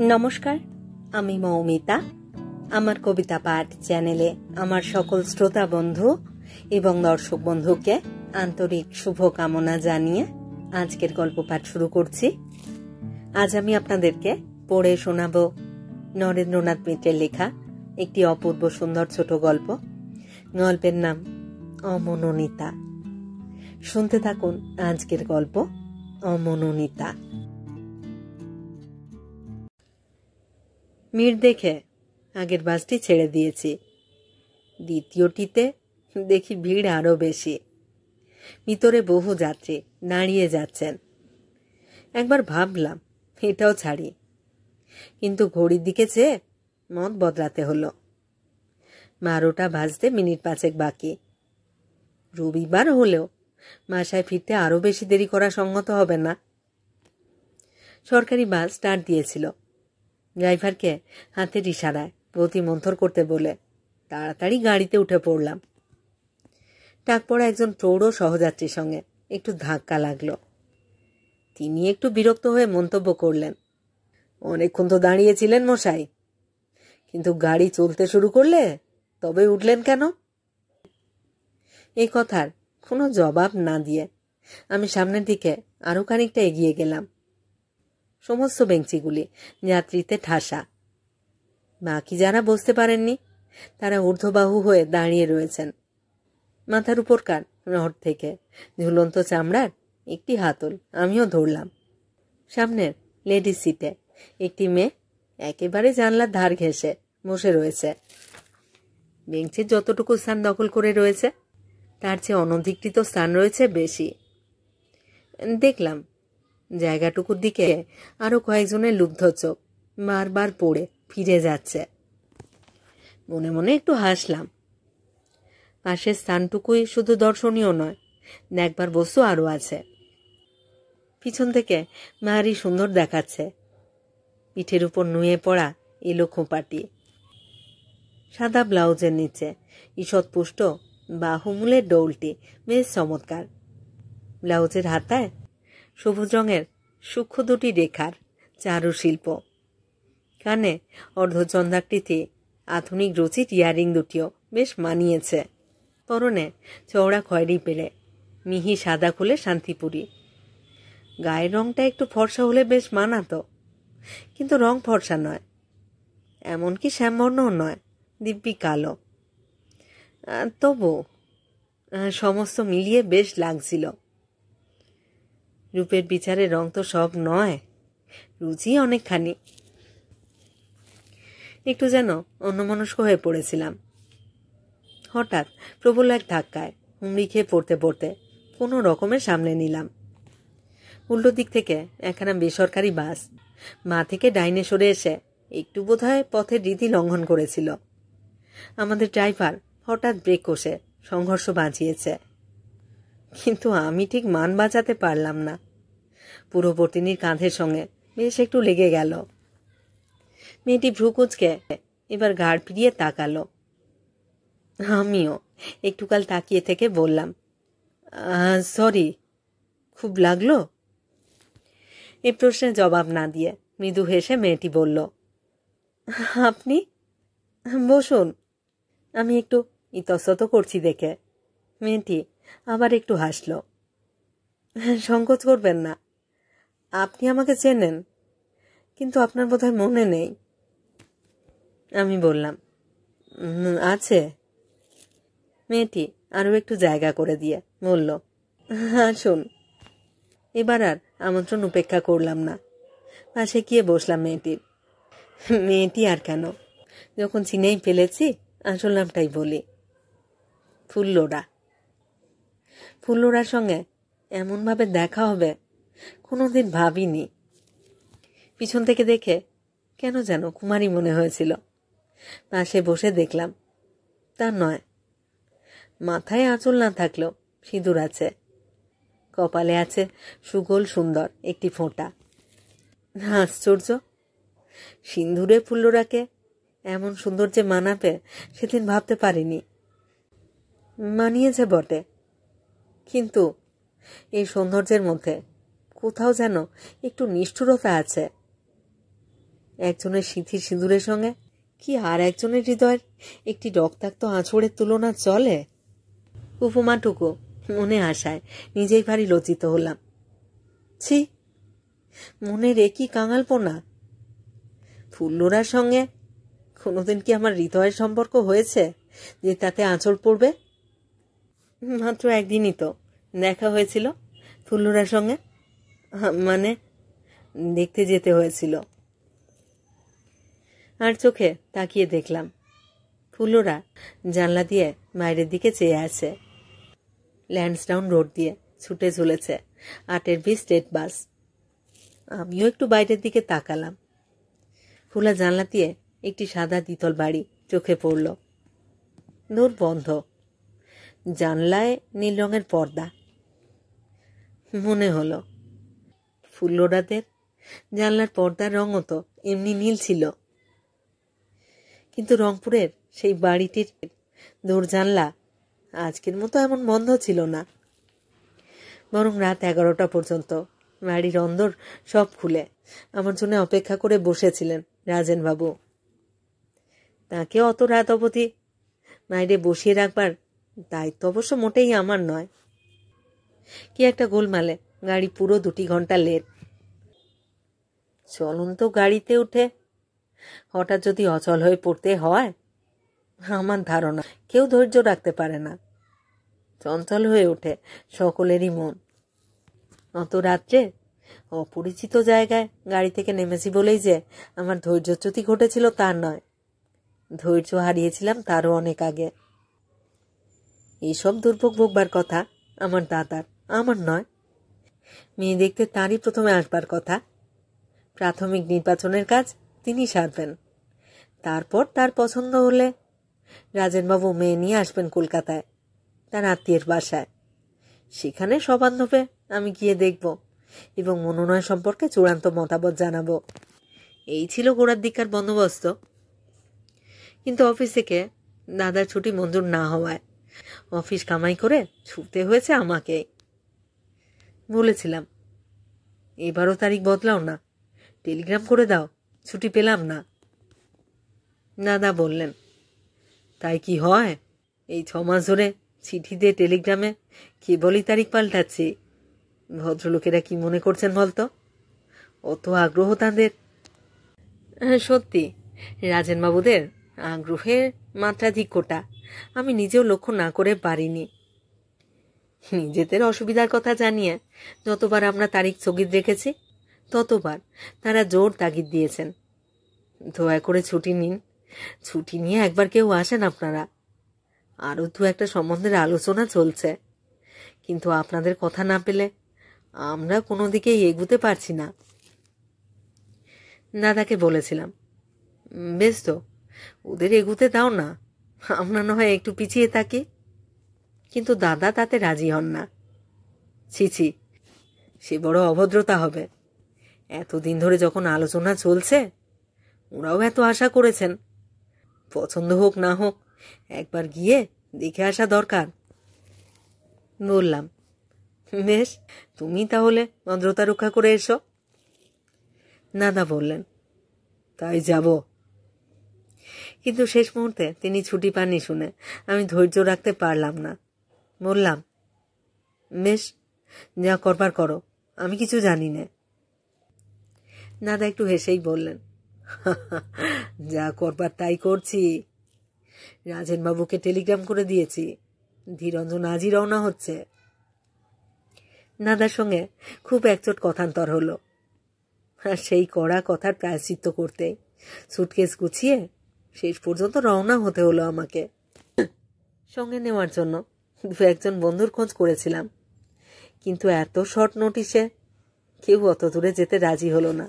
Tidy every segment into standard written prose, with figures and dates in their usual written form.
নমস্কার, আমি মৌমিতা। আমার কবিতা পাঠ চ্যানেলে আমার সকল শ্রোতা বন্ধু এবং দর্শক বন্ধুকে আন্তরিক শুভকামনা জানিয়ে আজকের গল্প পাঠ শুরু করছি। আজ আমি আপনাদেরকে পড়ে শোনাব নরেন্দ্রনাথ মিত্রের লেখা একটি অপূর্ব সুন্দর ছোট গল্প। গল্পের নাম অমনোনীতা। শুনতে থাকুন আজকের গল্প অমনোনীতা। মির দেখে আগের বাসটি ছেড়ে দিয়েছি। দ্বিতীয়টিতে দেখি ভিড় আরো বেশি। ভিতরে বহু যাত্রী দাঁড়িয়ে যাচ্ছেন। একবার ভাবলাম এটাও ছাড়ি, কিন্তু ঘড়ির দিকে চেয়ে মত বদলাতে হলো। 12টা বাজতে মিনিট 5 বাকি। রবিবার হলেও বাসায় ফিরতে আরো বেশি দেরি করা সঙ্গত হবে না। সরকারি বাস স্টার্ট দিয়েছিল। ড্রাইভারকে হাতের ইশারায় গতি মন্থর করতে বলে তাড়াতাড়ি গাড়িতে উঠে পড়লাম। টাক পড়া একজন প্রৌঢ় সহযাত্রীর সঙ্গে একটু ধাক্কা লাগলো। তিনি একটু বিরক্ত হয়ে মন্তব্য করলেন, অনেকক্ষণ তো দাঁড়িয়েছিলেন মশাই, কিন্তু গাড়ি চলতে শুরু করলে তবে উঠলেন কেন? এই কথার কোনো জবাব না দিয়ে আমি সামনের দিকে আরো খানিকটা এগিয়ে গেলাম। সমস্ত বেঞ্চিগুলি যাত্রীতে ঠাসা। বাকি যারা বসতে পারেননি তারা ঊর্ধ্ববাহু হয়ে দাঁড়িয়ে রয়েছেন। মাথার উপরকার রড থেকে ঝুলন্ত চামড়ার একটি হাতল আমিও ধরলাম। সামনের লেডিস সিটে একটি মেয়ে একেবারে জানলার ধার ঘেঁষে বসে রয়েছে। বেঞ্চের যতটুকু স্থান দখল করে রয়েছে তার চেয়ে অনধিকৃত স্থান রয়েছে বেশি। দেখলাম জায়গাটুকুর দিকে আরো কয়েকজনের লুব্ধ চোখ বারবার পড়ে ফিরে যাচ্ছে। মনে মনে একটু হাসলাম। পাশের স্থানটুকুই শুধু দর্শনীয় নয়, দেখবার বস্তু আরো আছে। পিছন থেকে ভারী সুন্দর দেখাচ্ছে। পিঠের উপর নুয়ে পড়া এলো খোঁপাটি। সাদা ব্লাউজের নিচে ঈষৎ পুষ্ট বাহুমূলের ডৌলটি বেশ চমৎকার। ব্লাউজের হাতায় সবুজ রঙের সূক্ষ্ম দুটি রেখার চারুশিল্প। কানে অর্ধচন্দ্রাকৃতি আধুনিক রচিত ইয়ারিং দুটিও বেশ মানিয়েছে। পরনে চওড়া খয়েরি পেলে মিহি সাদা খুলে শান্তিপুরি। গায়ের রংটা একটু ফর্সা হলে বেশ মানাতো, কিন্তু রং ফর্সা নয়, এমনকি শ্যামবর্ণও নয়, দিব্যি কালো। তবু সমস্ত মিলিয়ে বেশ লাগছিল। রূপের বিচারে রং তো সব নয়, রুচি অনেকখানি। একটু যেন অন্যমনস্ক হয়ে পড়েছিলাম। হঠাৎ প্রবল এক ধাক্কায় হুমড়ি খেয়ে পড়তে পড়তে কোনো রকমের সামনে নিলাম। উল্টো দিক থেকে একখানা বেসরকারি বাস বাঁ থেকে ডাইনে সরে এসে একটু বোধহয় পথের রীতি লঙ্ঘন করেছিল। আমাদের ড্রাইভার হঠাৎ ব্রেক কষে সংঘর্ষ বাঁচিয়েছে, কিন্তু আমি ঠিক মান বাঁচাতে পারলাম না। পূর্ববর্তিনীর কাঁধের সঙ্গে বেশ একটু লেগে গেল। মেয়েটি ভ্রুকুচকে এবার ঘাড় ফিরিয়ে তাকালো। আমিও একটুকাল তাকিয়ে থেকে বললাম, সরি, খুব লাগলো? এই প্রশ্নের জবাব না দিয়ে মৃদু হেসে মেয়েটি বলল, আপনি বসুন। আমি একটু ইতস্তত করছি দেখে মেয়েটি আবার একটু হাসল। সংকোচ করবেন না, আপনি আমাকে চেনেন, কিন্তু আপনার বোধহয় মনে নেই। আমি বললাম, আছে। মেয়েটি আরো একটু জায়গা করে দিয়ে বলল, আসুন। এবার আর আমন্ত্রণ উপেক্ষা করলাম না, পাশে গিয়ে বসলাম মেয়েটির। মেয়েটি আর কেন, যখন চিনেই ফেলেছি আসল নামটাই বলি, ফুল্লোরা। ফুল্লোরার সঙ্গে এমনভাবে দেখা হবে কোনোদিন ভাবিনি। পিছন থেকে দেখে কেন যেন কুমারী মনে হয়েছিল। পাশে বসে দেখলাম তা নয়। মাথায় আঁচল না থাকলেও সিঁদুর আছে, কপালে আছে সুগোল সুন্দর একটি ফোঁটা। আশ্চর্য, সিঁদুরে ফুল্লোরাকে এমন সুন্দর যে মানাবে সেদিন ভাবতে পারিনি। মানিয়েছে বটে, কিন্তু এই সৌন্দর্যের মধ্যে কোথাও যেন একটু নিষ্ঠুরতা আছে। একজনের সিঁথির সিঁদুরের সঙ্গে কি আর একজনের হৃদয়ের একটি রক্তাক্ত আঁচড়ের তুলনা চলে? উপমাটুকু মনে আসায় নিজেই ভারী লজ্জিত হলাম। ছি, মনের একই কাঙালপনা। ফুল্লরার সঙ্গে কোনোদিন কি আমার হৃদয়ের সম্পর্ক হয়েছে যে তাতে আঁচড় পড়বে? মাত্র একদিনই তো দেখা হয়েছিল ফুল্লরার সঙ্গে, মানে দেখতে যেতে হয়েছিল। আর চোখে তাকিয়ে দেখলাম ফুল্লরা জানলা দিয়ে বাইরের দিকে চেয়ে আছে। ল্যান্সডাউন রোড দিয়ে ছুটে চলেছে 8-20 স্টেট বাস। আমিও একটু বাইরের দিকে তাকালাম। খোলা জানলা দিয়ে একটি সাদা দ্বিতল বাড়ি চোখে পড়ল। দূর বন্ধ, জানলায় নীল রঙের পর্দা। মনে হলো ফুল্লরাদের জানলার পর্দার রঙও তো এমনি নীল ছিল। কিন্তু রংপুরের সেই বাড়িটির দূর জানলা আজকের মতো এমন বন্ধ ছিল না, বরং রাত 11টা পর্যন্ত বাড়ির অন্দর সব খুলে আমার জন্য অপেক্ষা করে বসেছিলেন রাজেনবাবু। তাকে অত রাত অবধি বাইরে বসিয়ে রাখবার দায়িত্ব অবশ্য মোটেই আমার নয়। কি একটা গোলমালে গাড়ি পুরো 2 ঘন্টা লেট। চলন্ত গাড়িতে উঠে হঠাৎ যদি অচল হয়ে পড়তে হয়, আমার ধারণা কেউ ধৈর্য রাখতে পারে না। চঞ্চল হয়ে ওঠে সকলেরই মন। অত রাত্রে অপরিচিত জায়গায় গাড়ি থেকে নেমেছি বলেই যে আমার ধৈর্যচ্যুতি ঘটেছিল তা নয়, ধৈর্য হারিয়েছিলাম তারও অনেক আগে। এইসব দুর্ভোগ ভোগবার কথা আমার দাদার, আমার নয়। মেয়ে দেখতে তারই প্রথমে আসবার কথা। প্রাথমিক নির্বাচনের কাজ তিনি সারবেন। তারপর তার পছন্দ হলে রাজেনবাবু মেয়ে নিয়ে আসবেন কলকাতায় তার আত্মীয়ের বাসায়। সেখানে সবান্ধবে আমি গিয়ে দেখব এবং মনোনয়ন সম্পর্কে চূড়ান্ত মতামত জানাবো। এই ছিল গোড়ার দিককার বন্দোবস্ত। কিন্তু অফিস থেকে দাদার ছুটি মঞ্জুর না হওয়ায় অফিস কামাই করে ছুটতে হয়েছে আমাকে। বলেছিলাম, এবারও তারিখ বদলাও না, টেলিগ্রাম করে দাও, ছুটি পেলাম না। দাদা বললেন, তাই কি হয়? এই 6 মাস ধরে চিঠিতে টেলিগ্রামে কেবলই তারিখ পাল্টাচ্ছি। ভদ্রলোকেরা কি মনে করছেন বলতো? অত আগ্রহ তাদের। সত্যি রাজেনবাবুদের আগ্রহের মাত্রাধিক্যটা আমি নিজেও লক্ষ্য না করে পারিনি। নিজেদের অসুবিধার কথা জানিয়ে যতবার আমরা তারিখ স্থগিত রেখেছি ততবার তারা জোর তাগিদ দিয়েছেন, দয়া করে ছুটি নিন, ছুটি নিয়ে একবার কেউ আসেন আপনারা। আরও 2-1টা সম্বন্ধের আলোচনা চলছে, কিন্তু আপনাদের কথা না পেলে আমরা কোনো দিকেই এগুতে পারছি না। দাদাকে বলেছিলাম, বেশ তো, ওদের এগুতে দাও না, আমরা না হয় একটু পিছিয়ে থাকি। কিন্তু দাদা তাতে রাজি হন না। ছি ছি, সে বড় অভদ্রতা হবে। এতদিন ধরে যখন আলোচনা চলছে, ওরাও এত আশা করেছেন, পছন্দ হোক না হোক একবার গিয়ে দেখে আসা দরকার। বললাম, বেশ, তুমি তাহলে ভদ্রতা রক্ষা করে এসো। দাদা বললেন, তাই যাব। কিন্তু শেষ মুহূর্তে তিনি ছুটি পাননি শুনে আমি ধৈর্য রাখতে পারলাম না। বললাম, বেশ, যা করবার করো, আমি কিছু জানি না। দাদা একটু হেসেই বললেন, যা করবার তাই করছি। রাজেনবাবুকে টেলিগ্রাম করে দিয়েছি, ধীরঞ্জন আজই রওনা হচ্ছে। দাদার সঙ্গে খুব একচোট কথান্তর হলো, আর সেই কড়া কথার প্রায়শ্চিত্ত করতে সুটকেস গুছিয়ে শেষ পর্যন্ত রওনা হতে হলো আমাকে। সঙ্গে নেওয়ার জন্য 2-1জন বন্ধুর খোঁজ করেছিলাম, কিন্তু এত শর্ট নোটিশে কেউ অত দূরে যেতে রাজি হলো না।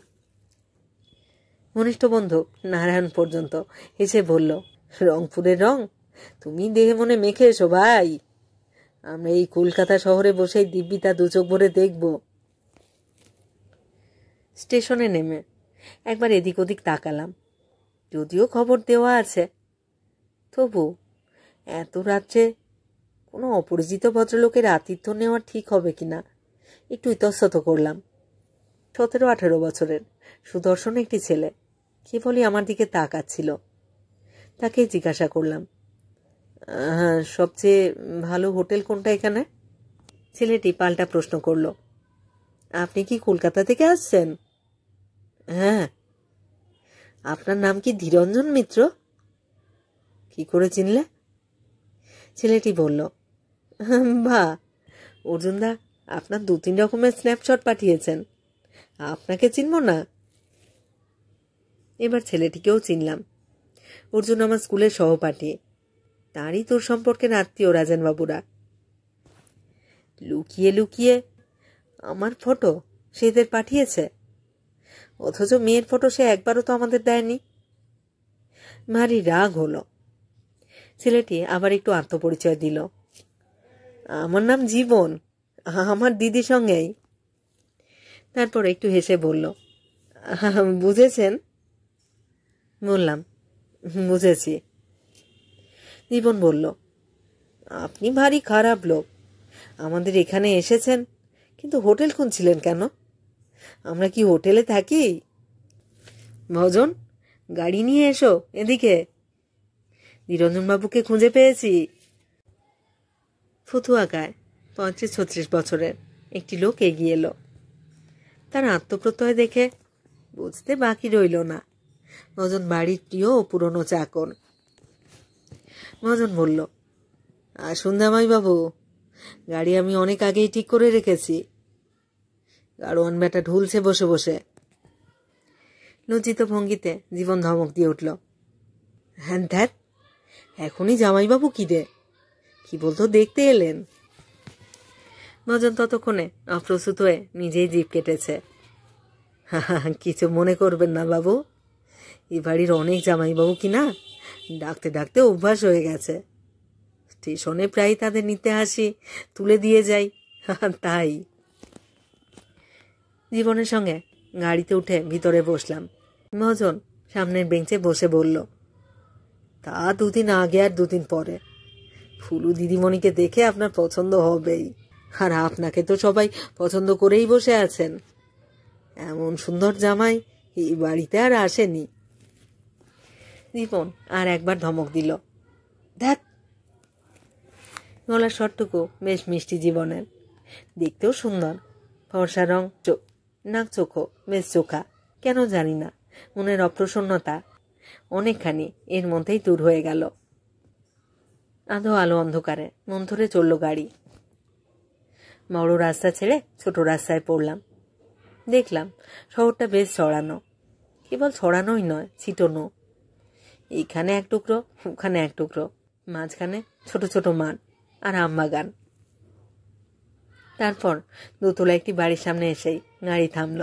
ঘনিষ্ঠ বন্ধু নারায়ণ পর্যন্ত হেসে বলল, রংপুরের রং তুমি দেহে মনে মেখে এসো ভাই, আমরা এই কলকাতা শহরে বসেই দিব্যি তা 2 চোখ ভরে দেখব। স্টেশনে নেমে একবার এদিক ওদিক তাকালাম, যদিও খবর দেওয়া আছে, তবু এত রাত্রে কোনো অপরিচিত ভদ্রলোকের আতিথ্য নেওয়া ঠিক হবে কিনা একটু ইতস্তত করলাম। 17-18 বছরের সুদর্শন একটি ছেলে, কেবলই আমার দিকে তাকাচ্ছিল। তাকে জিজ্ঞাসা করলাম, হ্যাঁ, সবচেয়ে ভালো হোটেল কোনটা এখানে? ছেলেটি পাল্টা প্রশ্ন করল, আপনি কি কলকাতা থেকে আসছেন? হ্যাঁ। আপনার নাম কি ধীরঞ্জন মিত্র? কি করে চিনলে? ছেলেটি বলল, বাহ, অর্জুনদা আপনার 2-3 রকমের স্ন্যাপশট পাঠিয়েছেন, আপনাকে চিনব না? এবার ছেলেটিকেও চিনলাম। অর্জুন আমার স্কুলের সহপাঠী, তারই তোর সম্পর্কে আত্মীয় রাজেনবাবুরা। লুকিয়ে লুকিয়ে আমার ফটো সেদের পাঠিয়েছে, অথচ মেয়ের ফটো সে একবারও তো আমাদের দেয়নি। ভারী রাগ হলো। ছেলেটি আবার একটু আত্মপরিচয় দিল, আমার নাম জীবন, আমার দিদির সঙ্গেই। তারপর একটু হেসে বলল, বুঝেছেন? বললাম, বুঝেছি। জীবন বলল, আপনি ভারী খারাপ লোক, আমাদের এখানে এসেছেন কিন্তু হোটেল খুঁজছিলেন কেন? আমরা কি হোটেলে থাকি? ভজন, গাড়ি নিয়ে এসো এদিকে, নিরঞ্জনবাবুকে খুঁজে পেয়েছি। ফতুয়াকায় 35-36 বছরের একটি লোক এগিয়ে এলো। তার আত্মপ্রত্যয় দেখে বুঝতে বাকি রইল না ভজন বাড়ির প্রিয় ও পুরনো চাকর। ভজন বলল, আসুন জামাইবাবু, গাড়ি আমি অনেক আগেই ঠিক করে রেখেছি। গাড়োয়ান বেটা ঢুলছে বসে বসে। লজ্জিত ভঙ্গিতে জীবন ধমক দিয়ে উঠল, হ্যাঁ ধ্যাত, এখনই জামাইবাবু কি রে, কি বলতো দেখতে এলেন? ভজন ততক্ষণে অপ্রস্তুত হয়ে নিজেই জিভ কেটেছে। কিছু মনে করবেন না বাবু, এ বাড়ির অনেক জামাইবাবু কিনা ডাকতে ডাকতে অভ্যাস হয়ে গেছে। স্টেশনে প্রায় তাদের নিতে আসি, তুলে দিয়ে যাই, তাই। জীবনের সঙ্গে গাড়িতে উঠে ভিতরে বসলাম। ভজন সামনের বেঞ্চে বসে বলল, তা 2 দিন আগে আর 2 দিন পরে ফুলু দিদিমণিকে দেখে আপনার পছন্দ হবেই, আর আপনাকে তো সবাই পছন্দ করেই বসে আছেন। এমন সুন্দর জামাই এই বাড়িতে আর আসেনি। জীবন আর একবার ধমক দিল, ধ্যাত। গলার স্বরটুকু বেশ মিষ্টি জীবনের, দেখতেও সুন্দর, ফর্সা রং, নাক চোখো বেশ চোখা। কেন জানি না মনের অপ্রসন্নতা অনেকখানি এর মধ্যেই দূর হয়ে গেল। আধো আলো অন্ধকারে মন ধরে চলল গাড়ি। বড় রাস্তা ছেড়ে ছোট রাস্তায় পড়লাম। দেখলাম শহরটা বেশ ছড়ানো, কেবল ছড়ানোই নয়, ছিটোনো। এইখানে এক টুকরো, ওখানে এক টুকরো, মাঝখানে ছোট ছোট মাঠ আর আমবাগান। তারপর দোতলা একটি বাড়ির সামনে এসেই গাড়ি থামল।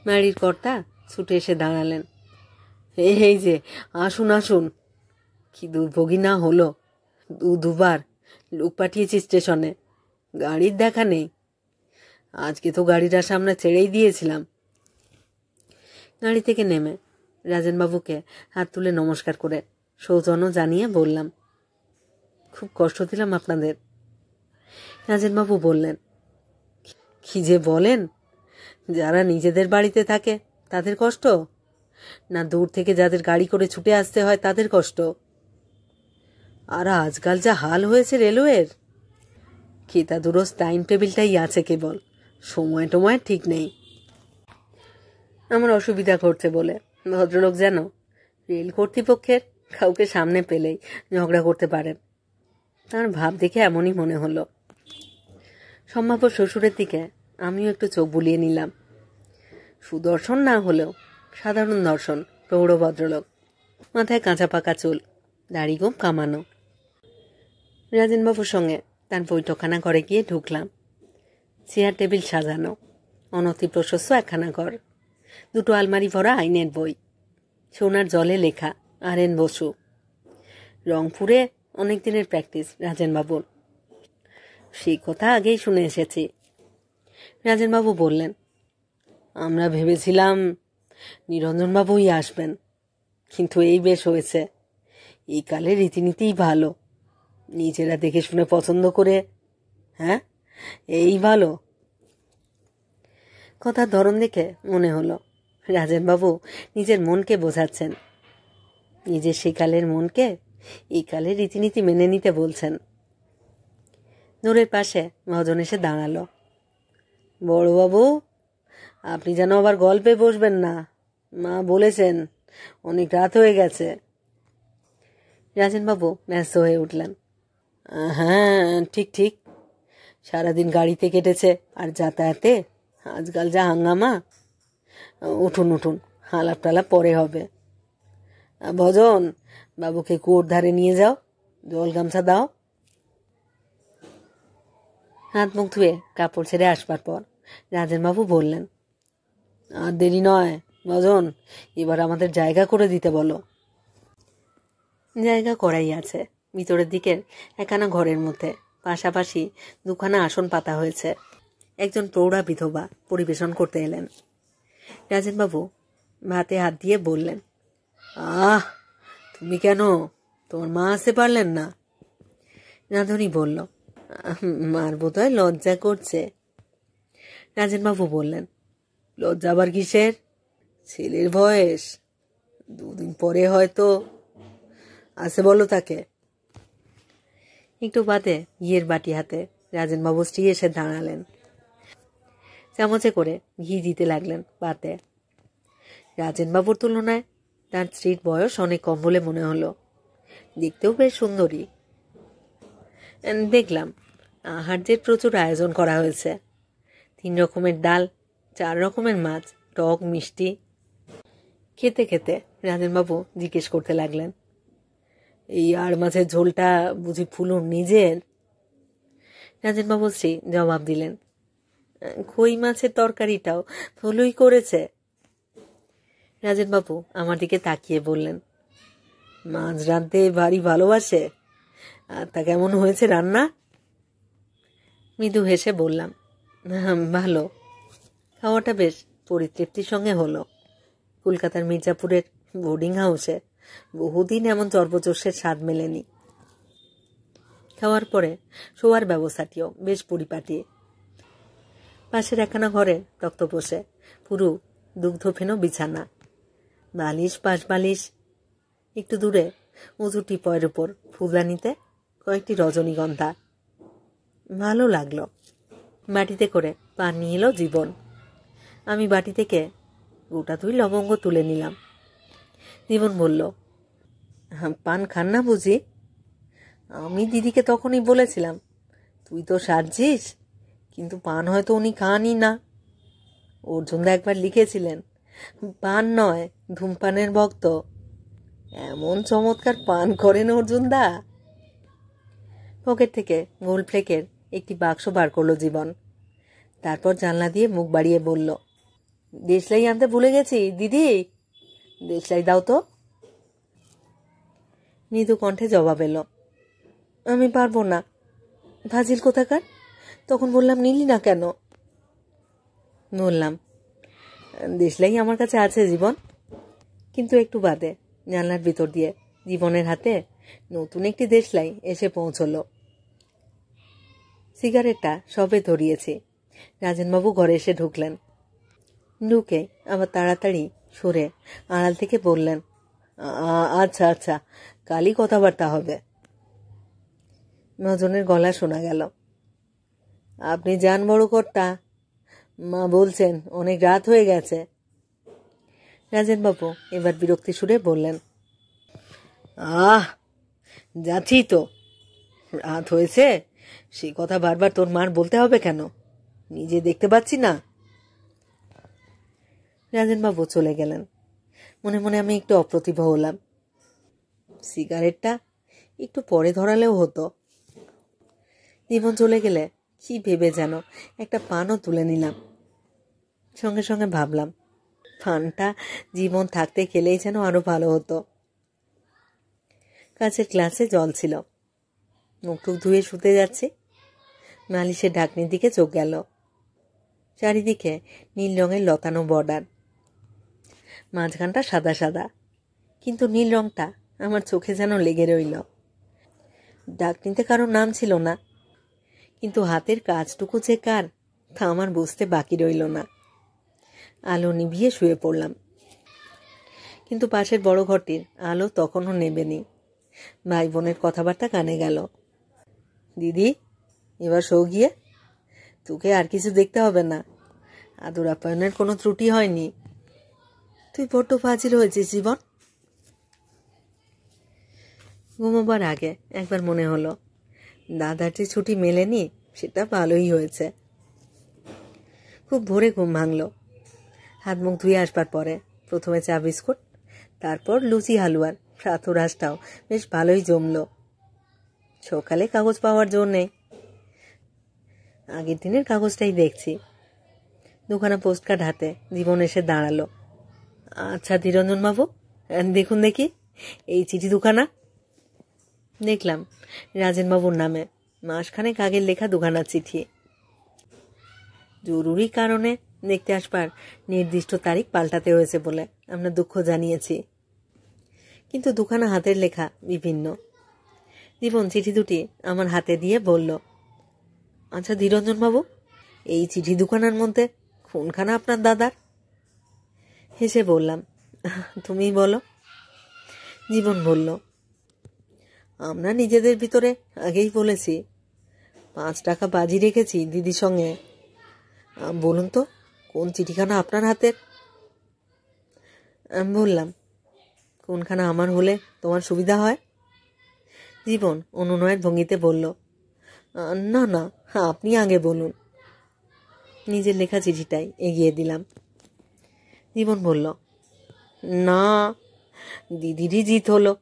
বাড়ির কর্তা ছুটে এসে দাঁড়ালেন, এই যে আসুন আসুন। কি দুর্ভোগী না হলো, 2-2বার লোক পাঠিয়েছি স্টেশনে, গাড়ির দেখা নেই। আজকে তো গাড়িটা সামনে ছেড়েই দিয়েছিলাম। গাড়ি থেকে নেমে রাজেনবাবুকে হাত তুলে নমস্কার করে সৌজন্য জানিয়ে বললাম, খুব কষ্ট দিলাম আপনাদের। রাজেনবাবু বললেন, কি যে বলেন, যারা নিজেদের বাড়িতে থাকে তাদের কষ্ট, না দূর থেকে যাদের গাড়ি করে ছুটে আসতে হয় তাদের কষ্ট? আর আজকাল যা হাল হয়েছে রেলওয়ের, কেতাদুরস্ত টাইম টেবিলটাই আছে কেবল, সময় টময় ঠিক নেই। আমার অসুবিধা ঘটছে বলে ভদ্রলোক যেন রেল কর্তৃপক্ষের কাউকে সামনে পেলেই ঝগড়া করতে পারেন। তার ভাব দেখে এমনই মনে হলো। সম্ভাব্য শ্বশুরের দিকে আমিও একটু চোখ বুলিয়ে নিলাম। সুদর্শন না হলেও সাধারণ দর্শন, প্রৌঢ় ভদ্রলোক, মাথায় কাঁচা পাকা চুল, দাড়ি গোঁফ কামানো। রাজেনবাবুর সঙ্গে তার বৈঠকখানা ঘরে গিয়ে ঢুকলাম। চেয়ার টেবিল সাজানো, অনতি প্রশস্ত একখানা ঘর, 2 আলমারি ভরা আইনের বই, সোনার জলে লেখা আর.এন. বসু। রংপুরে অনেক দিনের প্র্যাকটিস রাজেনবাবুর, সেই কথা আগেই শুনে এসেছি। রাজেনবাবু বললেন, আমরা ভেবেছিলাম নিরঞ্জনবাবুই আসবেন, কিন্তু এই বেশ হয়েছে, এই কালে রীতিনীতিই ভালো, নিজেরা দেখে শুনে পছন্দ করে। হ্যাঁ, এই ভালো। কথার ধরন দেখে মনে হলো রাজেনবাবু নিজের মনকে বোঝাচ্ছেন, নিজের সেকালের মনকে এই কালের রীতিনীতি মেনে নিতে বলছেন। নূরের পাশে মহাজন এসে দাঁড়ালো। বড়বাবু, আপনি যেন আবার গল্পে বসবেন না, মা বলেছেন অনেক রাত হয়ে গেছে। রাজেনবাবু ব্যস্ত হয়ে উঠলেন। হ্যাঁ, ঠিক ঠিক, সারাদিন গাড়িতে কেটেছে আর যাতায়াতে আজকাল যা হাঙ্গামা। উঠুন উঠুন, আলাপ টালাপ পরে হবে। ভজন, বাবুকে কুয়োর ধারে নিয়ে যাও, জল গামছা দাও। হাত মুখ ধুয়ে কাপড় ছেড়ে আসবার পর রাজেনবাবু বললেন, আর দেরি নয় ভজন, এবার আমাদের জায়গা করে দিতে বলো। জায়গা করাই আছে, ভিতরের দিকের একখানা ঘরের মধ্যে পাশাপাশি দুখানা আসন পাতা হয়েছে। একজন প্রৌঢ়া বিধবা পরিবেশন করতে এলেন। রাজেনবাবু ভাতে হাত দিয়ে বললেন, আহ, তুমি কেন, তোমার মা আসতে পারলেন না? রাঁধুনি বলল, মার বোধহয় লজ্জা করছে। রাজেনবাবু বললেন, লজ্জা আবার কিসের? ছেলের বয়স, দুদিন পরে হয়তো আসে, বলো তাকে। একটু বাদে ঘিয়ের বাটি হাতে রাজেনবাবু স্ত্রী এসে দাঁড়ালেন। চামচে করে ঘি দিতে লাগলেন পাতে। রাজেনবাবুর তুলনায় তার স্ত্রীর বয়স অনেক কম বলে মনে হলো, দেখতেও বেশ সুন্দরী। দেখলাম আহার্যের প্রচুর আয়োজন করা হয়েছে। 3 রকমের ডাল, 4 রকমের মাছ, টক মিষ্টি। খেতে খেতে রাজেনবাবু জিজ্ঞেস করতে লাগলেন, এই আর মাছের ঝোলটা বুঝি ফুলুর নিজের? রাজেনবাবু শ্রী জবাব দিলেন, কই মাছের তরকারিটাও ফুলুই করেছে। রাজেনবাবু আমার দিকে তাকিয়ে বললেন, মাছ রাঁধতে ভারী ভালোবাসে, আর তা কেমন হয়েছে রান্না? মৃদু হেসে বললাম, ভালো। খাওয়াটা বেশ পরিতৃপ্তির সঙ্গে হলো। কলকাতার মির্জাপুরের বোর্ডিং হাউসে বহুদিন এমন চর্বচস্যের স্বাদ মেলেনি। খাওয়ার পরে শোয়ার ব্যবস্থাটিও বেশ পরিপাটি। পাশের একখানা ঘরে তক্তপোষে পুরো দুগ্ধফেনো বিছানা, বালিশ পাশ বালিশ। একটু দূরে উঁচু টিপয়ের উপর ফুলদানিতে কয়েকটি রজনীগন্ধা। ভালো লাগলো। বাটিতে করে পান নিয়ে এলো জীবন। আমি বাটি থেকে গোটা 2 লবঙ্গ তুলে নিলাম। জীবন বলল, পান খান না বুঝি? আমি দিদিকে তখনই বলেছিলাম, তুই তো সাজছিস, কিন্তু পান হয়তো উনি খানই না। অর্জুনদা একবার লিখেছিলেন, পান নয় ধূমপানের ভক্ত। এমন চমৎকার পান করেন অর্জুনদা। পকেট থেকে গোল্ড ফ্লেকের একটি বাক্স বার করলো জীবন। তারপর জানলা দিয়ে মুখ বাড়িয়ে বলল, দেশলাই আনতে ভুলে গেছি দিদি, দেশলাই দাও তো। মৃদু কণ্ঠে জবাব এলো, আমি পারবো না। ফাজিল কোথাকার, তখন বললাম নিলি না কেন? বললাম, দেশলাই আমার কাছে আছে জীবন। কিন্তু একটু বাদে জানলার ভিতর দিয়ে জীবনের হাতে নতুন একটি দেশলাই এসে পৌঁছল। সিগারেটটা সবে ধরিয়েছি। রাজেনবাবু ঘরে এসে ঢুকলেন। ঢুকে আবার তাড়াতাড়ি সরে আড়াল থেকে বললেন, আচ্ছা আচ্ছা, কালই কথাবার্তা হবে। মহাজনের গলা শোনা গেল, আপনি যান বড় কর্তা, মা বলছেন অনেক রাত হয়ে গেছে। রাজেনবাবু এবার বিরক্তি সুরে বললেন, যাচ্ছি তো। রাত হয়েছে সে কথা বারবার তোর মার বলতে হবে কেন? নিজে দেখতে পাচ্ছি না। রাজেনবাবু চলে গেলেন। মনে মনে আমি একটু অপ্রতিভ হলাম। সিগারেটটা একটু পরে ধরালেও হতো। জীবন চলে গেলে কি ভেবে যেন একটা পানও তুলে নিলাম। সঙ্গে সঙ্গে ভাবলাম, পানটা জীবন থাকতে খেলেই যেন আরো ভালো হতো। কাছের গ্লাসে জল ছিল। মুখ টুক ধুয়ে শুতে যাচ্ছি, নালিশের ঢাকনির দিকে চোখ গেল। চারিদিকে নীল রঙের লতানো বর্ডার, মাঝখানটা সাদা সাদা, কিন্তু নীল রংটা আমার চোখে যেন লেগে রইল। ঢাকনিতে কারো নাম ছিল না, কিন্তু হাতের কাজটুকু যে কার তা আমার বুঝতে বাকি রইল না। আলো নিভিয়ে শুয়ে পড়লাম। কিন্তু পাশের বড় ঘরটির আলো তখনও নেবেনি। ভাই বোনের কথাবার্তা কানে গেল। দিদি, এবার শো গিয়ে, তোকে আর কিছু দেখতে হবে না, আদর আপ্যায়নের কোনো ত্রুটি হয়নি। তুই বড্ড ফাজিল হয়েছিস জীবন। ঘুমোবার আগে একবার মনে হলো দাদার যে ছুটি মেলেনি সেটা ভালোই হয়েছে। খুব ভোরে ঘুম ভাঙল। হাত মুখ ধুয়ে আসবার পরে প্রথমে চা বিস্কুট, তারপর লুচি হালুয়ার প্রাতরাশটাও বেশ ভালোই জমল। সকালে কাগজ পাওয়ার জোর নেই, আগের দিনের কাগজটাই দেখছি। দুখানা পোস্টকার্ড হাতে জীবন এসে দাঁড়ালো। আচ্ছা ধীরঞ্জন বাবু, দেখুন দেখি এই চিঠি দুখানা। দেখলাম রাজেনবাবুর নামে মাসখানেক আগের লেখা দুখানা চিঠি। জরুরি কারণে দেখতে আসবার নির্দিষ্ট তারিখ পাল্টাতে হয়েছে বলে আমরা দুঃখ জানিয়েছি, কিন্তু দুখানা হাতের লেখা বিভিন্ন। জীবন চিঠি দুটি আমার হাতে দিয়ে বলল, আচ্ছা ধীরঞ্জন বাবু, এই চিঠি দুখানার মধ্যে কোনখানা আপনার দাদার? হেসে বললাম, তুমিই বলো। জীবন বলল, আমরা নিজেদের ভিতরে আগেই বলেছি, 5 টাকা বাজি রেখেছি দিদির সঙ্গে। বলুন তো কোন চিঠিখানা আপনার হাতের? আমি বললাম, কোনখানা আমার হলে তোমার সুবিধা হয়? জীবন অনুনয়ের ভঙ্গিতে বলল, না না, আপনি আগে বলুন। নিজের লেখা চিঠিটাই এগিয়ে দিলাম। জীবন বলল, না, দিদিরই জিত হলো।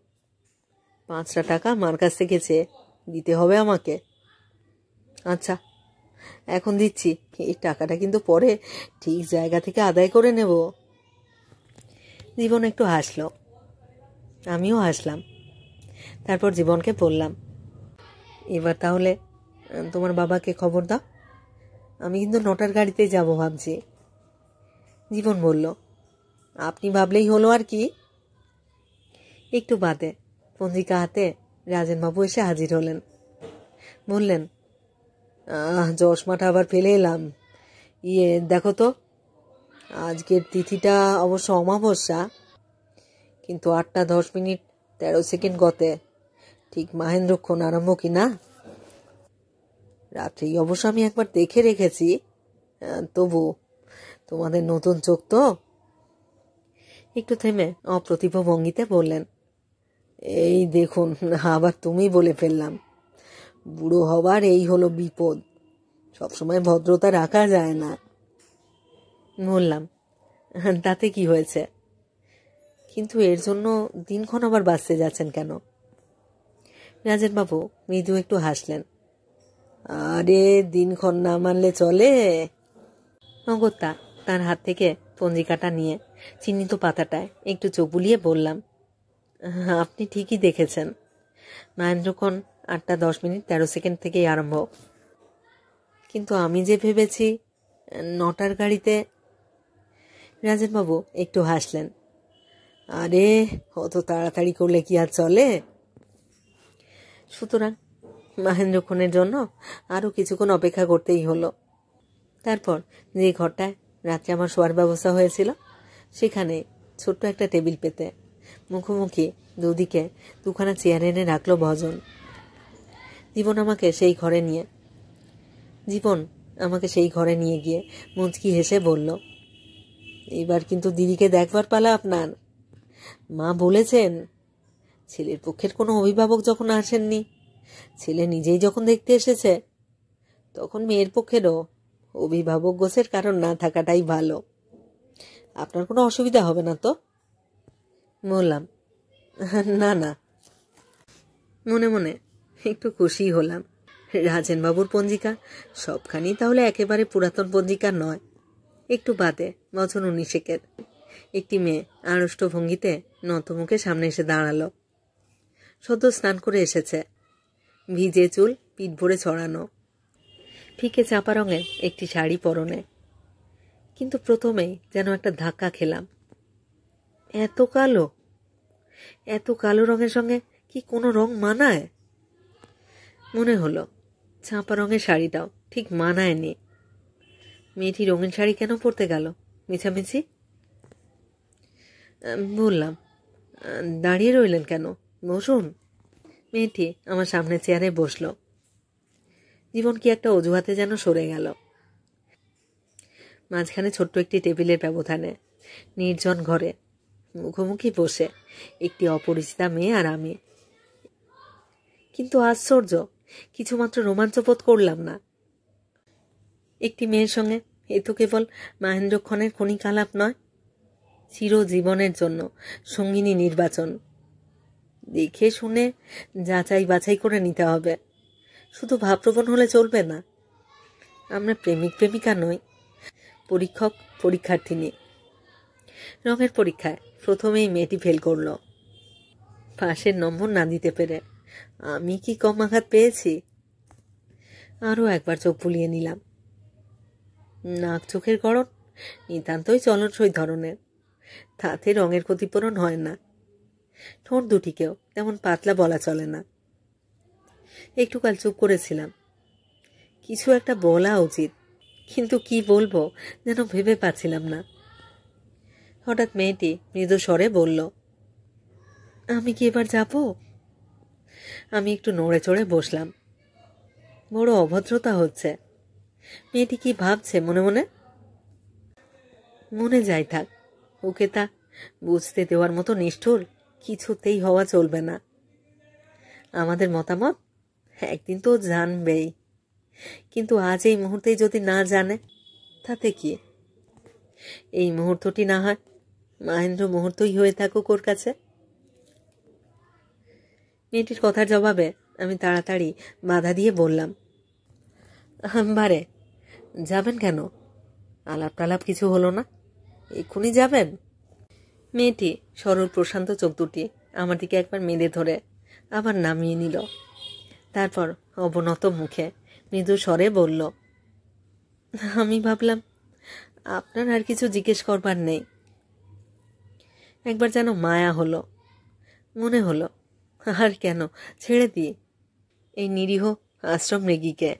5টা টাকা মার কাছ থেকে চেয়ে দিতে হবে আমাকে। আচ্ছা, এখন দিচ্ছি, এই টাকাটা কিন্তু পরে ঠিক জায়গা থেকে আদায় করে নেব। জীবন একটু হাসলো, আমিও হাসলাম। তারপর জীবনকে বললাম, এবার তাহলে তোমার বাবাকে খবর দাও, আমি কিন্তু 9টার গাড়িতেই যাব ভাবছি। জীবন বলল, আপনি ভাবলেই হলো আর কি। একটু বাদে পঞ্জিকা হাতে রাজেনবাবু এসে হাজির হলেন। বললেন, জশমাটা আবার ফেলে এলাম। দেখো তো, আজকের তিথিটা অবশ্য অমাবস্যা, কিন্তু 8টা 10 মিনিট 13 সেকেন্ড গতে ঠিক মাহেন্দ্রক্ষণ আরম্ভ কিনা। রাত্রেই অবশ্য আমি একবার দেখে রেখেছি, তবু তোমাদের নতুন চোখ তো। একটু থেমে অপ্রতিভ ভঙ্গিতে বললেন, এই দেখুন, আবার তুমি বলে ফেললাম। বুড়ো হবার এই হলো বিপদ, সবসময় ভদ্রতা রাখা যায় না। বললাম, তাতে কি হয়েছে, কিন্তু এর জন্য দিনক্ষণ আবার বাঁচতে যাচ্ছেন কেন? রাজেনবাবু মৃদু একটু হাসলেন। আরে দিনক্ষণ না মানলে চলে। অগত্যা তার হাত থেকে পঞ্জিকাটা নিয়ে চিহ্নিত পাতাটায় একটু চোখ বুলিয়ে বললাম, আপনি ঠিকই দেখেছেন, মাহেন্দ্রক্ষণ 8টা 10 মিনিট 13 সেকেন্ড থেকেই আরম্ভ। কিন্তু আমি যে ভেবেছি 9টার গাড়িতে। রাজেনবাবু একটু হাসলেন। আরে অত তাড়াতাড়ি করলে কি আর চলে? সুতরাং মাহেন্দ্রক্ষণের জন্য আরও কিছুক্ষণ অপেক্ষা করতেই হলো। তারপর যে ঘরটায় রাত্রে আমার শোয়ার ব্যবস্থা হয়েছিল সেখানে ছোট্ট একটা টেবিল পেতে মুখোমুখি দুদিকে দুখানা চেয়ার এনে রাখলো ভজন। জীবন আমাকে সেই ঘরে নিয়ে গিয়ে মুচকি হেসে বলল, এবার কিন্তু দিদিকে দেখবার পালা আপনার। মা বলেছেন, ছেলের পক্ষের কোনো অভিভাবক যখন আসেননি, ছেলে নিজেই যখন দেখতে এসেছে, তখন মেয়ের পক্ষেরও অভিভাবক গোছের কারণ না থাকাটাই ভালো। আপনার কোনো অসুবিধা হবে না তো? বললাম, না না। মনে মনে একটু খুশি হলাম। রাজেনবাবুর পঞ্জিকা সবখানি তাহলে একেবারে পুরাতন পঞ্জিকা নয়। একটু বাদে বছর 19 একটি মেয়ে আড়ষ্ট ভঙ্গিতে নতমুখে সামনে এসে দাঁড়ালো। সদ্য স্নান করে এসেছে, ভিজে চুল পিঠ ভরে ছড়ানো, ফিকে চাপা রঙের একটি শাড়ি পরনে। কিন্তু প্রথমেই যেন একটা ধাক্কা খেলাম। এত কালো রঙের সঙ্গে কি কোনো রং মানায়? মনে হলো চাপা রঙের শাড়িটাও ঠিক মানায়নি। মেয়েটি রঙিন শাড়ি কেন পরতে গেল মিছামিছি? বললাম, দাঁড়িয়ে রইলেন কেন, বসুন। মেয়েটি আমার সামনে চেয়ারে বসল। জীবন কি একটা অজুহাতে যেন সরে গেল। মাঝখানে ছোট্ট একটি টেবিলের ব্যবধানে নির্জন ঘরে মুখোমুখি বসে একটি অপরিচিতা মেয়ে আর আমি। কিন্তু আশ্চর্য, কিছুমাত্র রোমাঞ্চ বোধ করলাম না। একটি মেয়ের সঙ্গে এ তো কেবল মহেন্দ্রক্ষণের ক্ষণিক আলাপ নয়, চিরজীবনের জন্য সঙ্গিনী নির্বাচন। দেখে শুনে যাচাই বাছাই করে নিতে হবে, শুধু ভাবপ্রবণ হলে চলবে না। আমরা প্রেমিক প্রেমিকা নই, পরীক্ষক পরীক্ষার্থিনী। রঙের পরীক্ষায় প্রথমেই মেয়েটি ফেল করল, পাশের নম্বর না দিতে পেরে। আমি কি কম আঘাত পেয়েছি? আরও একবার চোখ বুলিয়ে নিলাম। নাক চোখের গড়ন নিতান্তই চলনসই ধরনের, তাতে রঙের ক্ষতিপূরণ হয় না। ঠোঁট দুটিকেও তেমন পাতলা বলা চলে না। একটুকাল চুপ করেছিলাম, কিছু একটা বলা উচিত, কিন্তু কি বলবো যেন ভেবে পাচ্ছিলাম না। হঠাৎ মেয়েটি মৃদু স্বরে বলল, আমি কি এবার যাব? আমি একটু নড়ে চড়ে বসলাম। বড় অভদ্রতা হচ্ছে। মেয়েটি কি ভাবছে মনে মনে? মনে যাই থাক, ওকে তা বুঝতে দেওয়ার মতো নিষ্ঠুর কিছুতেই হওয়া চলবে না। আমাদের মতামত একদিন তো জানবেই, কিন্তু আজ এই মুহূর্তেই যদি না জানে তাতে কি? এই মুহূর্তটি না হয় মহেন্দ্র মুহূর্তই হয়ে থাকুক ওর কাছে। মেয়েটির কথার জবাবে আমি তাড়াতাড়ি বাধা দিয়ে বললাম, বারে যাবেন কেন? আলাপ টালাপ কিছু হলো না, এক্ষুনি যাবেন? মেয়েটি সরল প্রশান্ত চোখ দুটি আমার দিকে একবার মেলে ধরে আবার নামিয়ে নিল। তারপর অবনত মুখে মৃদু স্বরে বলল, আমি ভাবলাম আপনার আর কিছু জিজ্ঞেস করবার নেই। একবার যেন মায়া হলো, মনে হলো আর কেন ছেড়ে দিই এই নিরীহ আশ্রম মৃগীকে।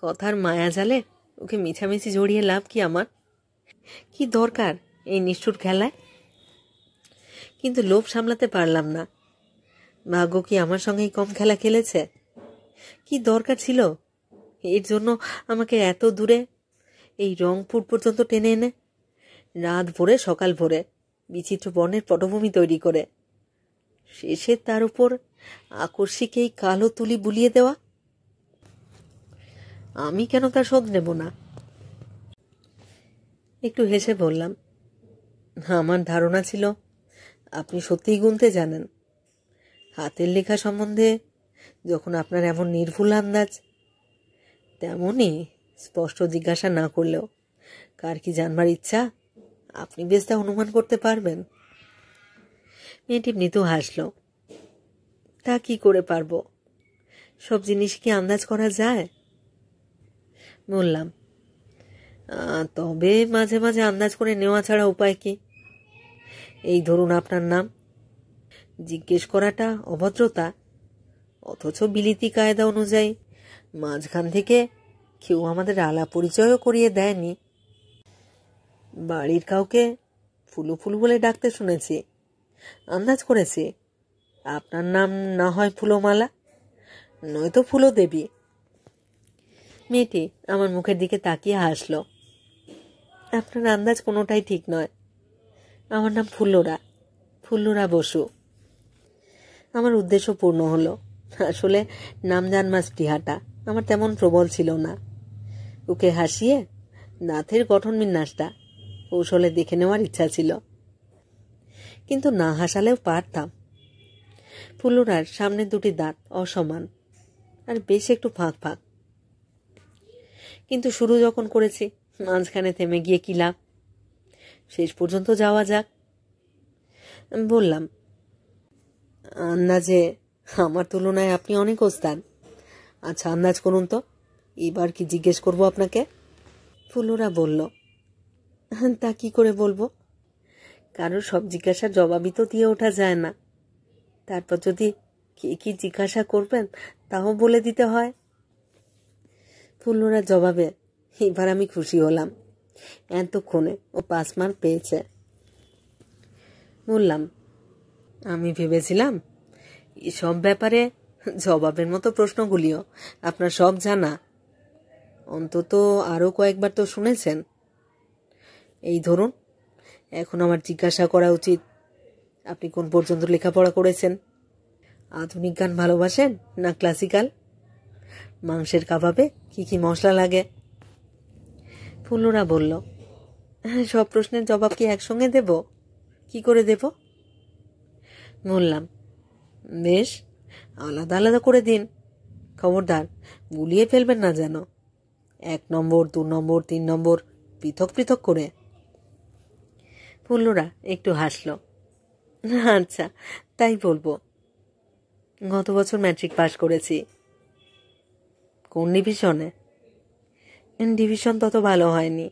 কথার মায়া জালে ওকে মিছামিছি জড়িয়ে লাভ কি আমার? কি দরকার এই নিষ্ঠুর খেলায়? কিন্তু লোভ সামলাতে পারলাম না। ভাগ্য কি আমার সঙ্গেই কম খেলা খেলেছে? কি দরকার ছিল এর জন্য আমাকে এত দূরে, এই রংপুর পর্যন্ত টেনে এনে, রাত ভোরে সকাল ভোরে বিচিত্র বর্ণের পটভূমি তৈরি করে শেষে তার উপর আকস্মিক এই কালো তুলি বুলিয়ে দেওয়া? আমি কেন তার শোধ নেব না? একটু হেসে বললাম, আমার ধারণা ছিল আপনি সত্যিই গুনতে জানেন। হাতের লেখা সম্বন্ধে যখন আপনার এমন নির্ভুল আন্দাজ, তেমনই স্পষ্ট জিজ্ঞাসা না করলেও কার কি জানবার ইচ্ছা আপনি বেশ তা অনুমান করতে পারবেন। মেয়েটি মৃদু হাসল। তা কি করে পারবো? সব জিনিস কি আন্দাজ করা যায়? বললাম, তবে মাঝে মাঝে আন্দাজ করে নেওয়া ছাড়া উপায় কি? এই ধরুন আপনার নাম, জিজ্ঞেস করাটা অভদ্রতা, অথচ বিলিতি কায়দা অনুযায়ী মাঝখান থেকে কেউ আমাদের আলাপ পরিচয়ও করিয়ে দেয়নি। বাড়ির কাউকে ফুলু ফুলু বলে ডাকতে শুনেছি, আন্দাজ করেছি আপনার নাম না হয় ফুলমালা, নয়তো ফুলো দেবী। মেয়েটি আমার মুখের দিকে তাকিয়ে হাসল। আপনার আন্দাজ কোনোটাই ঠিক নয়। আমার নাম ফুল্লরা, ফুল্লরা বসু। আমার উদ্দেশ্য পূর্ণ হলো। আসলে নাম জানমা স্পৃহাটা আমার তেমন প্রবল ছিল না। ওকে হাসিয়ে দাঁতের গঠন বিন্যাসটা কৌশলে দেখে নেওয়ার ইচ্ছা ছিল, কিন্তু না হাসালেও পারতাম। ফুল্লরার সামনের দুটি দাঁত অসমান আর বেশ একটু ফাঁক ফাঁক। কিন্তু শুরু যখন করেছি, মাঝখানে থেমে গিয়ে কি লাভ? শেষ পর্যন্ত যাওয়া যাক। বললাম, আন্দাজে আমার তুলনায় আপনি অনেক ওস্তাদ। আচ্ছা, আন্দাজ করুন তো, এবার কি জিজ্ঞেস করব আপনাকে? ফুলরা বলল, তা কি করে বলবো? কারোর সব জিজ্ঞাসার জবাবই তো দিয়ে ওঠা যায় না। তারপর যদি কে কি জিজ্ঞাসা করবেন তাও বলে দিতে হয়। ফুলরা জবাবে এবার আমি খুশি হলাম। এতক্ষণে ও 5 মার্ক পেয়েছে। বললাম, আমি ভেবেছিলাম এসব ব্যাপারে জবাবের মতো প্রশ্নগুলিও আপনার সব জানা, অন্তত আরও কয়েকবার তো শুনেছেন। এই ধরুন, এখন আমার জিজ্ঞাসা করা উচিত, আপনি কোন পর্যন্ত লেখাপড়া করেছেন? আধুনিক গান ভালোবাসেন না ক্লাসিক্যাল? মাংসের কাবাবে কি কি মশলা লাগে? ফুল্লরা বলল, সব প্রশ্নের জবাব কি একসঙ্গে দেব? কি করে দেব? বললাম, বেশ, আলাদা আলাদা করে দিন। খবরদার গুলিয়ে ফেলবেন না যেন। 1 নম্বর, 2 নম্বর, 3 নম্বর পৃথক পৃথক করে। ফুল্লরা একটু হাসল। আচ্ছা, তাই বলবো। গত বছর ম্যাট্রিক পাশ করেছি। কোন ডিভিশনে? ডিভিশন তত ভালো হয়নি।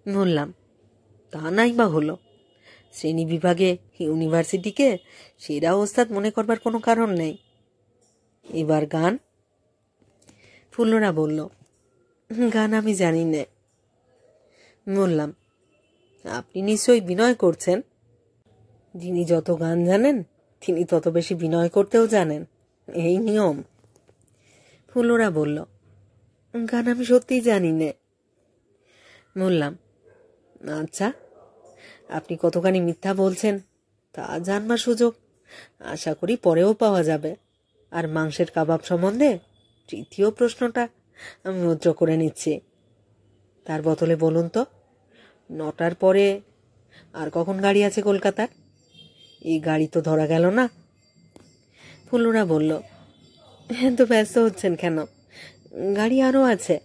বললাম, তা নাই বা হলো, শ্রেণী বিভাগে ইউনিভার্সিটিকে সেরা ওস্তাদ মনে করবার কোনো কারণ নেই। এবার গান? ফুল্লরা বলল, গান আমি জানি না। বললাম, আপনি নিশ্চয়ই বিনয় করছেন। যিনি যত গান জানেন তিনি তত বেশি বিনয় করতেও জানেন, এই নিয়ম। ফুল্লরা বলল, গান আমি সত্যিই জানি না। বললাম, আচ্ছা, আপনি কতখানি মিথ্যা বলছেন তা জানবার সুযোগ আশা করি পরেও পাওয়া যাবে। আর মাংসের কাবাব সম্বন্ধে 3য় প্রশ্নটা আমি উদ্র করে নিচ্ছি। তার বদলে বলুন তো, 9টার পরে আর কখন গাড়ি আছে কলকাতার? এই গাড়ি তো ধরা গেল না। ফুল্লরা বলল, এত ব্যস্ত হচ্ছেন কেন? গাড়ি আরও আছে।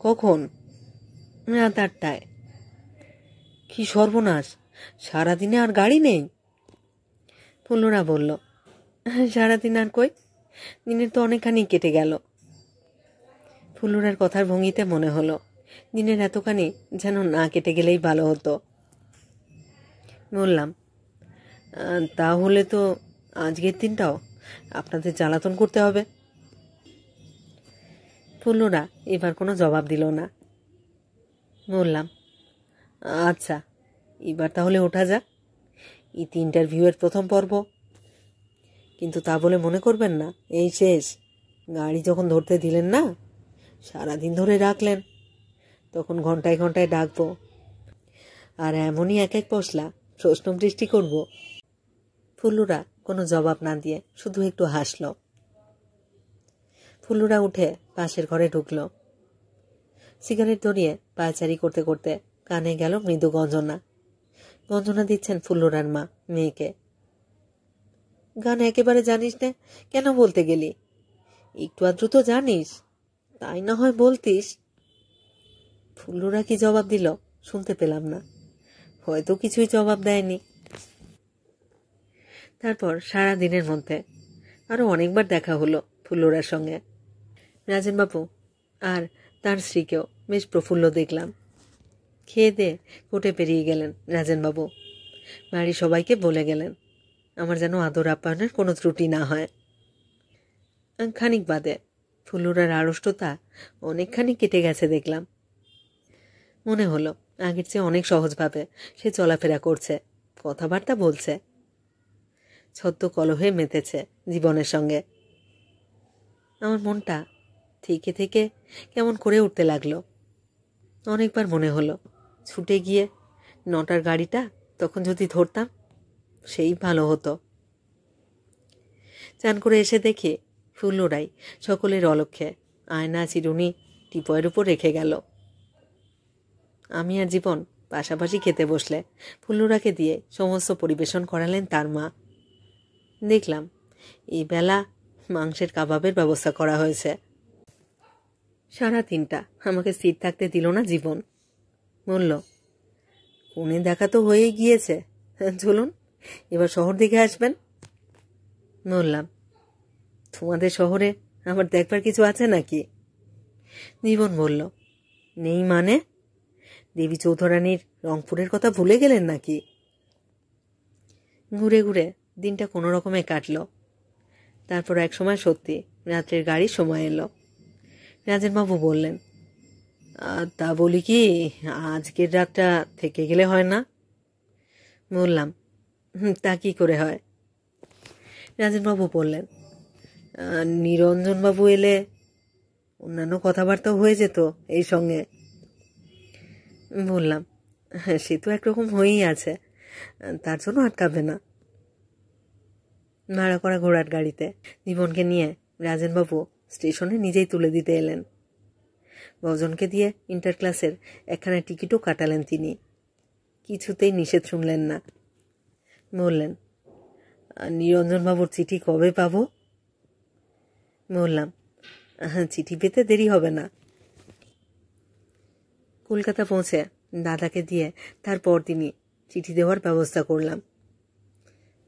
কখন? রাত 8টায়। কি সর্বনাশ, সারাদিনে আর গাড়ি নেই? ফুল্লরা বলল, সারাদিন আর কই, দিনের তো অনেকখানি কেটে গেল। ফুল্লরার কথার ভঙ্গিতে মনে হলো দিনের এতখানি যেন না কেটে গেলেই ভালো হতো। বললাম, তাহলে তো আজকের দিনটাও আপনাদের জ্বালাতন করতে হবে। ফুল্লরা এবার কোনো জবাব দিল না। বললাম, আচ্ছা, এবার তাহলে ওঠা যাক। ইন্টারভিউয়ের প্রথম পর্ব। কিন্তু তা বলে মনে করবেন না এই শেষ। গাড়ি যখন ধরতে দিলেন না, সারাদিন ধরে রাখলেন, তখন ঘন্টায় ঘন্টায় ডাকবো, আর এমনই এক এক পশলা প্রশ্ন বৃষ্টি করব। ফুল্লরা কোনো জবাব না দিয়ে শুধু একটু হাসল। ফুল্লরা উঠে পাশের ঘরে ঢুকল। সিগারেট ধরিয়ে পায়চারি করতে করতে কানে গেল মৃদু গঞ্জনা। গঞ্জনা দিচ্ছেন ফুল্লরার মা মেয়েকে। গান একেবারে জানিস না, কেন বলতে গেলি? একটু আধটু তো জানিস, তাই না হয় বলতিস। ফুল্লরা কি জবাব দিল শুনতে পেলাম না, হয়তো কিছুই জবাব দেয়নি। তারপর সারা দিনের মধ্যে আরো অনেকবার দেখা হলো ফুল্লরার সঙ্গে। রাজেনবাবু আর তার স্ত্রীকেও বেশ প্রফুল্ল দেখলাম। খেয়ে দিয়ে কোর্টে পেরিয়ে গেলেন রাজেনবাবু। বাড়ির সবাইকে বলে গেলেন আমার যেন আদর আপ্যায়নের কোনো ত্রুটি না হয়। খানিক বাদে ফুল্লরার আড়ষ্টতা অনেকখানি কেটে গেছে দেখলাম। মনে হলো আগের চেয়ে অনেক সহজভাবে সে চলাফেরা করছে, কথাবার্তা বলছে, ছদ্ম কলহে মেতেছে জীবনের সঙ্গে। আমার মনটা থেকে থেকে কেমন করে উঠতে লাগলো। অনেকবার মনে হলো ছুটে গিয়ে 9টার গাড়িটা তখন যদি ধরতাম সেই ভালো হতো। চান করে এসে দেখি ফুল্লরাই সকলের অলক্ষ্যে আয়না চিরুনি টিপয়ের উপর রেখে গেল। আমি আর জীবন পাশাপাশি খেতে বসলে ফুল্লরাকে দিয়ে সমস্ত পরিবেশন করালেন তার মা। দেখলাম এই বেলা মাংসের কাবাবের ব্যবস্থা করা হয়েছে। সারা দিনটা আমাকে স্থির থাকতে দিল না জীবন। বলল, কোণে দেখা তো হয়েই গিয়েছে, চলুন এবার শহর দিকে আসবেন। বললাম, তোমাদের শহরে আবার দেখবার কিছু আছে নাকি? জীবন বলল, নেই মানে? দেবী চৌধুরানীর রংপুরের কথা ভুলে গেলেন নাকি? ঘুরে ঘুরে দিনটা কোনো রকমে কাটল। তারপর এক সময় সত্যি রাত্রের গাড়ির সময় এলো। রাজেনবাবু বললেন, তা বলি কি, আজকের রাতটা থেকে গেলে হয় না? বললাম, তা কি করে হয়? রাজেনবাবু বললেন, নিরঞ্জনবাবু এলে অন্যান্য কথাবার্তাও হয়ে যেত এই সঙ্গে। বললাম, সে তো একরকম হয়েই আছে, তার জন্য আটকাবে না। ভাড়া করা ঘোড়ার গাড়িতে জীবনকে নিয়ে রাজেনবাবু স্টেশনে নিজেই তুলে দিতে এলেন। ভজনকে দিয়ে ইন্টার ক্লাসের একখানা টিকিটও কাটালেন তিনি। কিছুতেই নিষেধ শুনলেন না। বললেন, নিরঞ্জনবাবুর চিঠি কবে পাবো? বললাম, চিঠি পেতে দেরি হবে না। কলকাতা পৌঁছে দাদাকে দিয়ে তারপর তিনি চিঠি দেওয়ার ব্যবস্থা করলাম।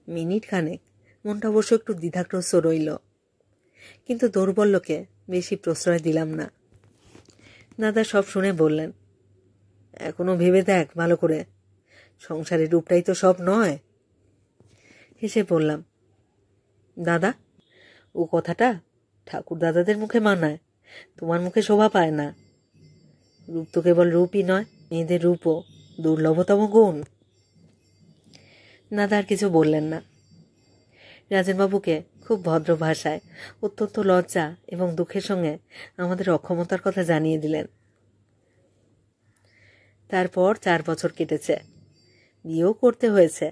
মিনিট খানেক মনটা অবশ্য একটু দ্বিধাগ্রস্ত রইল, কিন্তু দৌর্বল্যকে বেশি প্রশ্রয় দিলাম না। দাদা সব শুনে বললেন, এখনো ভেবে দেখ ভালো করে, সংসারের রূপটাই তো সব নয়। হেসে বললাম, দাদা, ও কথাটা ঠাকুর দাদাদের মুখে মানায়, তোমার মুখে শোভা পায় না। রূপ তো কেবল রূপই নয়, মেয়েদের রূপও দুর্লভতম গুণ। দাদা আর কিছু বললেন না। রাজেনবাবুকে খুব ভদ্র ভাষায় অত্যন্ত লজ্জা এবং দুঃখের সঙ্গে আমাদের অক্ষমতার কথা জানিয়ে দিলেন। তারপর 4 বছর কেটেছে, বিয়েও করতে হয়েছে।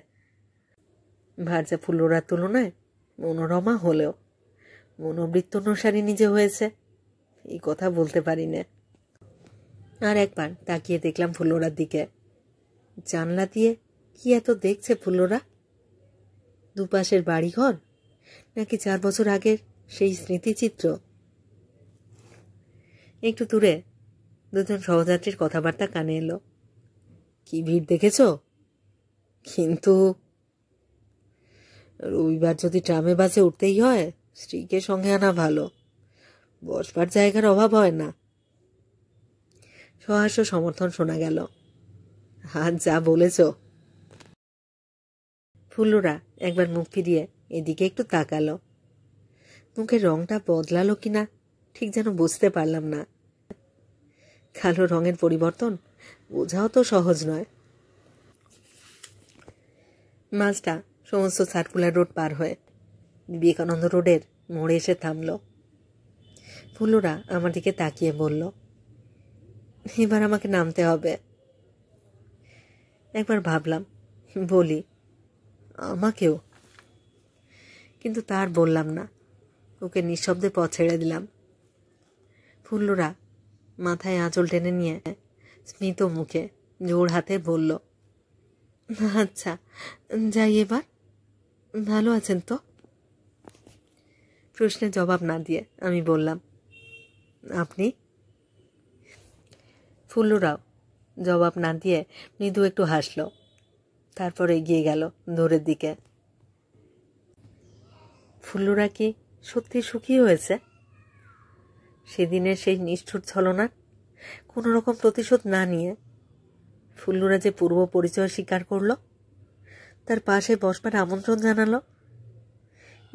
ভার্যা ফুল্লরার তুলনায় মনোরমা হলেও মনোবৃত্তানুসারী নিজে হয়েছে, এই কথা বলতে পারি না। আর একবার তাকিয়ে দেখলাম ফুল্লরার দিকে। জানলা দিয়ে কি এত দেখছে ফুল্লরা? দুপাশের বাড়িঘর, নাকি 4 বছর আগের সেই স্মৃতিচিত্র? একটু দূরে দুজন সহযাত্রীর কথাবার্তা কানে এলো। কি ভিড় দেখেছ? কিন্তু রবিবার যদি ট্রামে বাসে উঠতেই হয়, স্ত্রীকে সঙ্গে আনা ভালো, বসবার জায়গার অভাব হয় না। সহাস্য সমর্থন শোনা গেল। আজ যা বলেছ। ফুল্লরা একবার মুখ ফিরিয়ে এদিকে একটু তাকালো। মুখের রংটা বদলালো কিনা ঠিক যেন বুঝতে পারলাম না। কালো রঙের পরিবর্তন বোঝাও তো সহজ নয়। মাঝটা সমস্ত সার্কুলার রোড পার হয়ে বিবেকানন্দ রোডের মোড়ে এসে থামল। ফুল্লরা আমার দিকে তাকিয়ে বলল, এবার আমাকে নামতে হবে। একবার ভাবলাম, বলি আমাকেও, কিন্তু তার বললাম না। ওকে নিঃশব্দে পথ ছেড়ে দিলাম। ফুল্লরা মাথায় আঁচল টেনে নিয়ে স্মিত মুখে জোর হাতে বলল, আচ্ছা যাই এবার। ভালো আছেন তো? প্রশ্নের জবাব না দিয়ে আমি বললাম, আপনি? ফুল্লরাও জবাব না দিয়ে মৃদু একটু হাসল, তারপর এগিয়ে গেল দৌড়ের দিকে। ফুল্লরা কি সত্যি সুখী হয়েছে? সেদিনের সেই নিষ্ঠুর ছলনার কোনো রকম প্রতিশোধ না নিয়ে ফুল্লরা যে পূর্ব পরিচয় স্বীকার করল, তার পাশে বসবার আমন্ত্রণ জানালো,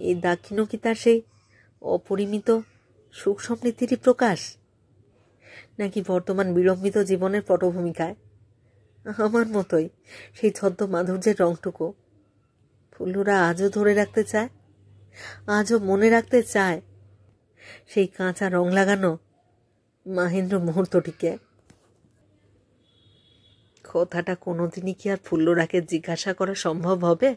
এই দাক্ষিণ্য কি তার সেই অপরিমিত সুখ সমৃদ্ধিরই প্রকাশ, নাকি বর্তমান বিড়ম্বিত জীবনের পটভূমিকায় আমার মতোই সেই ছদ্ম মাধুর্যের রংটুকু ফুল্লরা আজও ধরে রাখতে চায়, আজও মনে রাখতে চায় সেই কাঁচা রং লাগানো মাহেন্দ্র মুহূর্তটিকে? কথাটা কোনোদিনই কি আর ফুল্লরাকে জিজ্ঞাসা করা সম্ভব হবে?